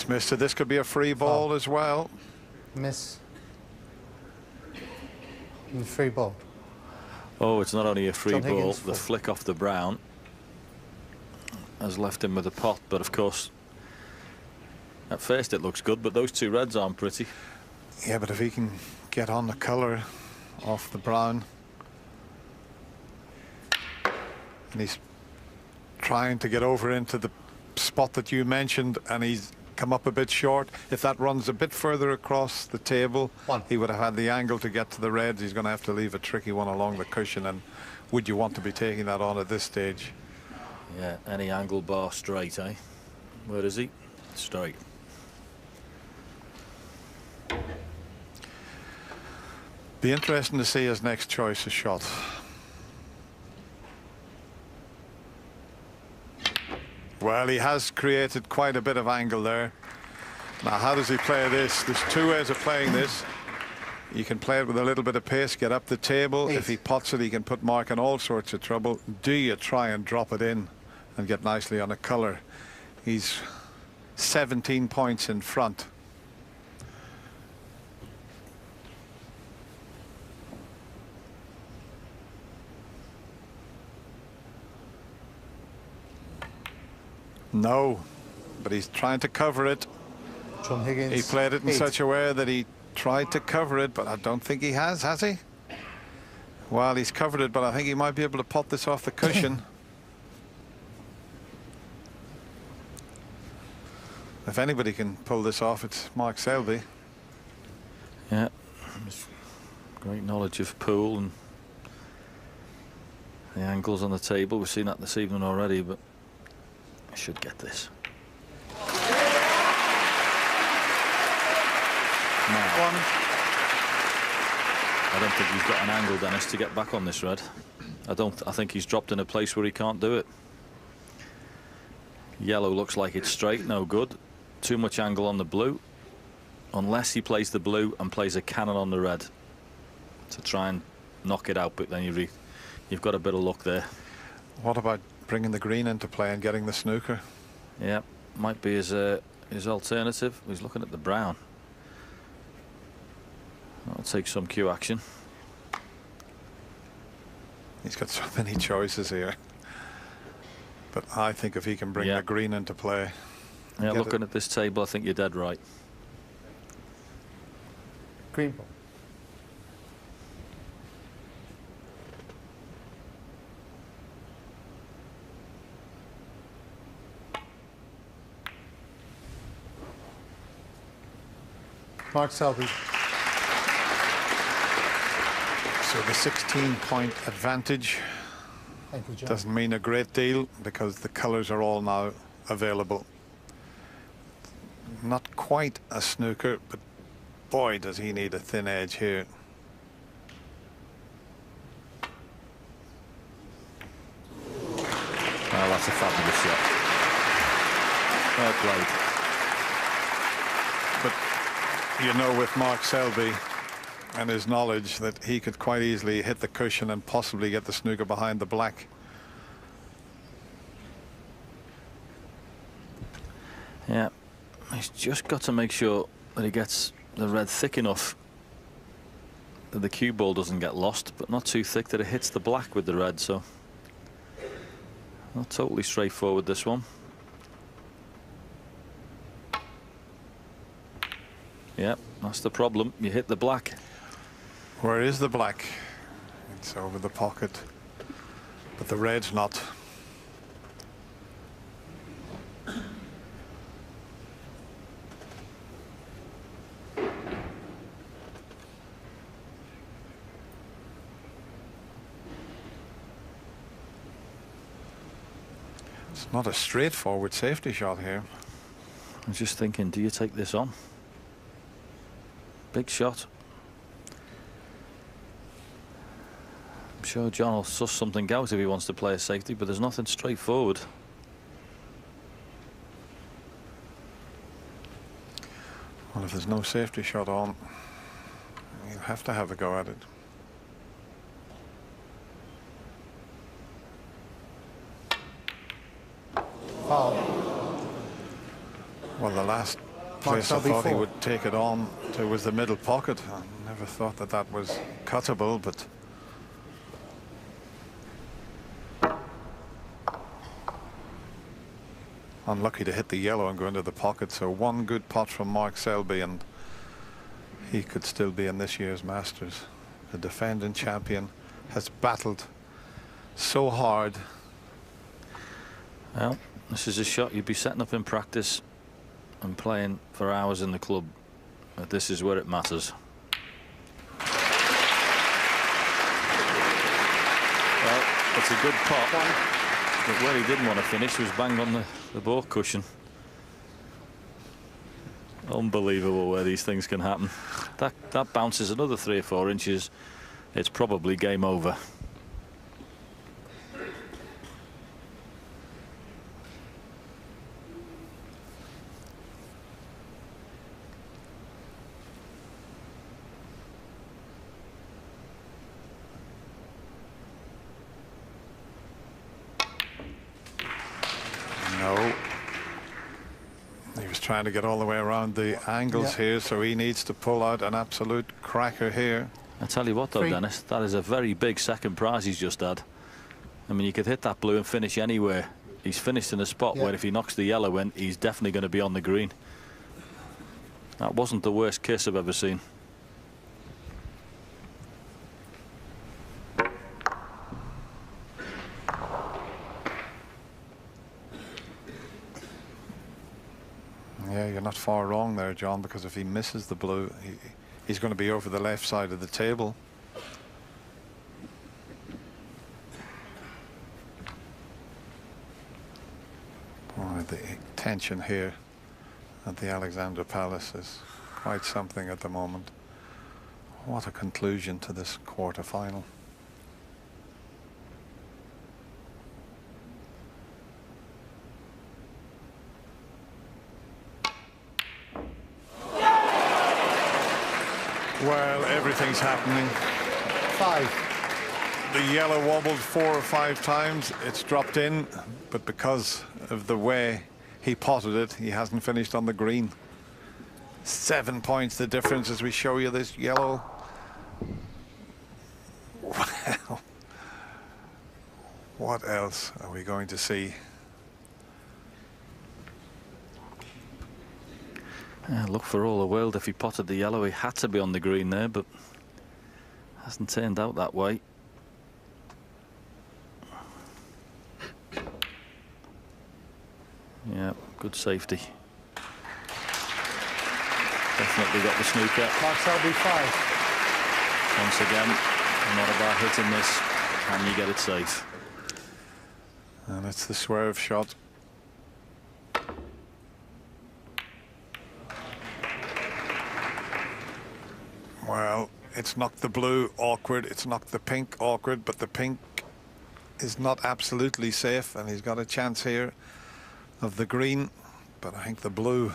He's missed it. This could be a free ball as well. Miss. Free ball. Oh, it's not only a free ball. Higgins, The flick off the brown has left him with a pot, but of course, at first it looks good, but those two reds aren't pretty. Yeah, but if he can get on the colour off the brown, and he's trying to get over into the spot that you mentioned, and he's come up a bit short. If that runs a bit further across the table, he would have had the angle to get to the reds. He's going to have to leave a tricky one along the cushion, and would you want to be taking that on at this stage? Yeah, any angle bar straight, eh? Where is he? Straight. Be interesting to see his next choice of shot. Well, he has created quite a bit of angle there. Now, how does he play this? There's two ways of playing this. You can play it with a little bit of pace, get up the table. If he pots it, he can put Mark in all sorts of trouble. Do you try and drop it in and get nicely on a colour? He's 17 points in front. No, but he's trying to cover it. Higgins. He played it in such a way that he tried to cover it, but I don't think he has he? Well, he's covered it, but I think he might be able to pop this off the cushion. If anybody can pull this off, it's Mark Selby. Yeah, great knowledge of pool and the angles on the table. We've seen that this evening already, but I should get this. Now, I don't think he's got an angle, Dennis, to get back on this red. I think he's dropped in a place where he can't do it. Yellow looks like it's straight, no good. Too much angle on the blue. Unless he plays the blue and plays a cannon on the red to try and knock it out, but then you've got a bit of luck there. What about bringing the green into play and getting the snooker? Yeah, might be his alternative. He's looking at the brown. I'll take some cue action. He's got so many choices here. But I think if he can bring the green into play. Yeah, looking at this table, I think you're dead right. Green ball. Mark Selby. So the 16-point advantage doesn't mean a great deal because the colours are all now available. Not quite a snooker, but boy, does he need a thin edge here. Oh, that's a fabulous shot. Well played. But you know, with Mark Selby and his knowledge, that he could quite easily hit the cushion and possibly get the snooker behind the black. Yeah, he's just got to make sure that he gets the red thick enough that the cue ball doesn't get lost, but not too thick that it hits the black with the red. So not totally straightforward, this one. Yeah, that's the problem. You hit the black. Where is the black? It's over the pocket, but the red's not. It's not a straightforward safety shot here. I was just thinking, do you take this on? Big shot. I'm sure John will suss something out if he wants to play a safety, but there's nothing straightforward. Well, if there's no safety shot on, you'll have to have a go at it. Foul. Well, the last place I Selby thought he 4. would take it on to was the middle pocket. I never thought that that was cuttable, but unlucky to hit the yellow and go into the pocket. So one good pot from Mark Selby and he could still be in this year's Masters. The defending champion has battled so hard. Well, this is a shot you'd be setting up in practice and playing for hours in the club, but this is where it matters. Well, it's a good pot, but where he didn't want to finish was bang on the ball cushion. Unbelievable where these things can happen. That bounces another 3 or 4 inches. It's probably game over. No. He was trying to get all the way around the angles here, so he needs to pull out an absolute cracker here. I tell you what though, Dennis, that is a very big second prize he's just had. I mean, you could hit that blue and finish anywhere. He's finished in a spot where if he knocks the yellow in, he's definitely going to be on the green. That wasn't the worst kiss I've ever seen. Yeah, you're not far wrong there, John, because if he misses the blue, he's going to be over the left side of the table. Boy, the tension here at the Alexandra Palace is quite something at the moment. What a conclusion to this quarter-final. Well, everything's happening. 5. The yellow wobbled 4 or 5 times. It's dropped in, but because of the way he potted it, he hasn't finished on the green. 7 points the difference as we show you this yellow. Well, what else are we going to see? Look, for all the world, if he potted the yellow, he had to be on the green there, but hasn't turned out that way. Yeah, good safety. Definitely got the snooker. Mark Selby 5. Once again, not about hitting this. Can you get it safe? And it's the swerve shot. Well, it's knocked the blue awkward, it's knocked the pink awkward, but the pink is not absolutely safe, and he's got a chance here of the green, but I think the blue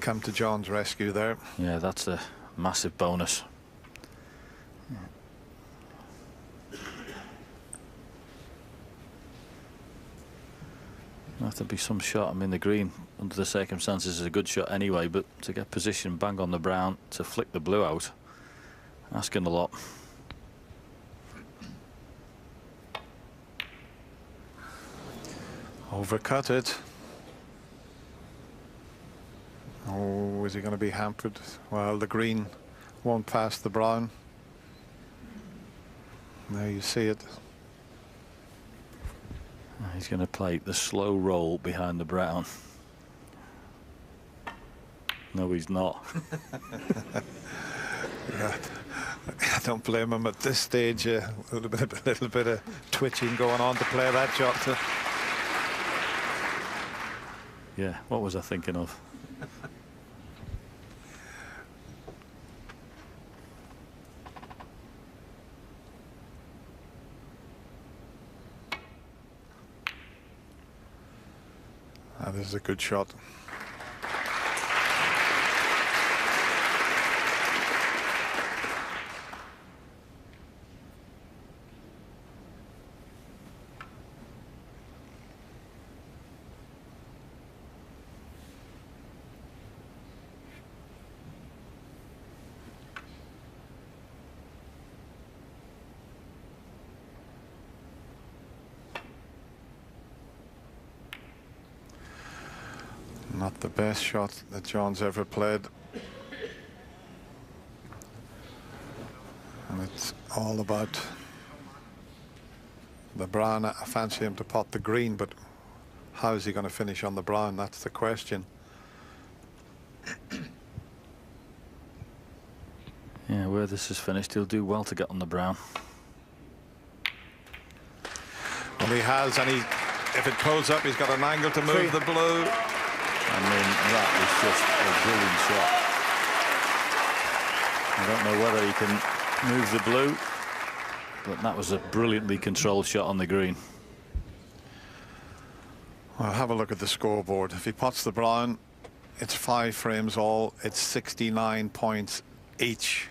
come to John's rescue there. Yeah, that's a massive bonus. Have to be some shot. I mean, the green under the circumstances is a good shot anyway, but to get position bang on the brown to flick the blue out, asking a lot. Overcut it. Oh, is he going to be hampered? Well, the green won't pass the brown. There you see it. He's going to play the slow roll behind the brown. No, he's not. Yeah, I don't blame him at this stage. A little bit of twitching going on to play that shot. Yeah, what was I thinking of? This is a good shot. Not the best shot that John's ever played. And it's all about the brown. I fancy him to pot the green, but how is he going to finish on the brown? That's the question. Yeah, where this is finished, he'll do well to get on the brown. Well, he has, and if it pulls up, he's got an angle to move the blue. I mean, that is just a brilliant shot. I don't know whether he can move the blue, but that was a brilliantly controlled shot on the green. Well, have a look at the scoreboard. If he pots the brown, it's 5 frames all. It's 69 points each.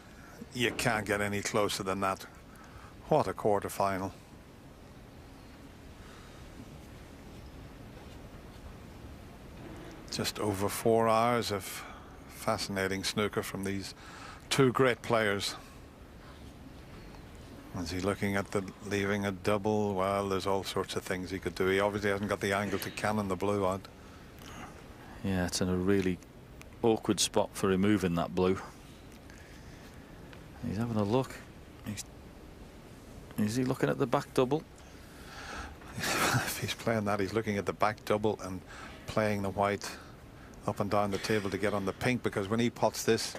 You can't get any closer than that. What a quarter-final. Just over 4 hours of fascinating snooker from these two great players. Is he looking at leaving a double? Well, there's all sorts of things he could do. He obviously hasn't got the angle to cannon the blue out. Yeah, it's in a really awkward spot for removing that blue. He's having a look. Is he looking at the back double? If he's playing that, he's looking at the back double and playing the white up and down the table to get on the pink, because when he pots this,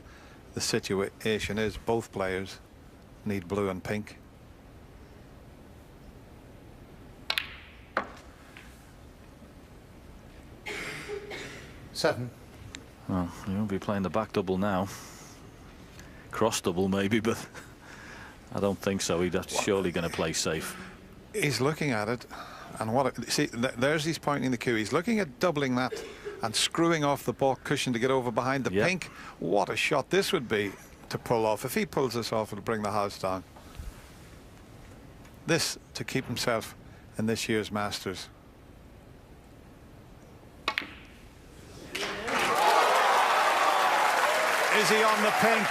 the situation is both players need blue and pink. Seven. Well, he won't be playing the back double now. Cross double maybe, but I don't think so. He's surely going to play safe. He's looking at it, and see, there's he's pointing the cue. He's looking at doubling that and screwing off the baulk cushion to get over behind the pink. What a shot this would be to pull off. If he pulls this off, it'll bring the house down. This to keep himself in this year's Masters. Is he on the pink?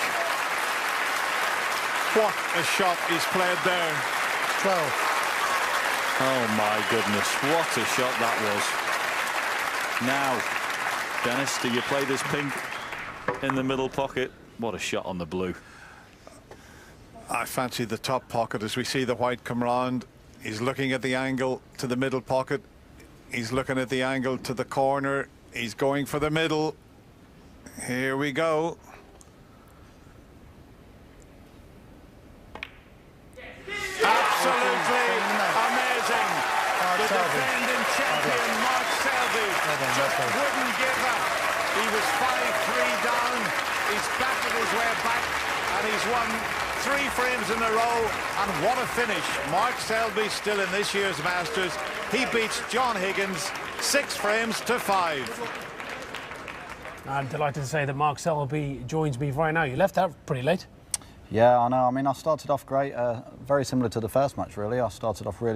What a shot he's played there. 12. Oh my goodness, what a shot that was. Now, Dennis, do you play this pink in the middle pocket? What a shot on the blue. I fancy the top pocket as we see the white come round. He's looking at the angle to the middle pocket. He's looking at the angle to the corner. He's going for the middle. Here we go. Absolutely amazing. The defending champion, Mark Selby, just wouldn't give up. He was 5-3 down. He's batted his way back, and he's won 3 frames in a row. And what a finish. Mark Selby still in this year's Masters. He beats John Higgins 6 frames to 5. I'm delighted to say that Mark Selby joins me right now. You left out pretty late. Yeah, I know. I mean, I started off great, very similar to the first match, really. I started off really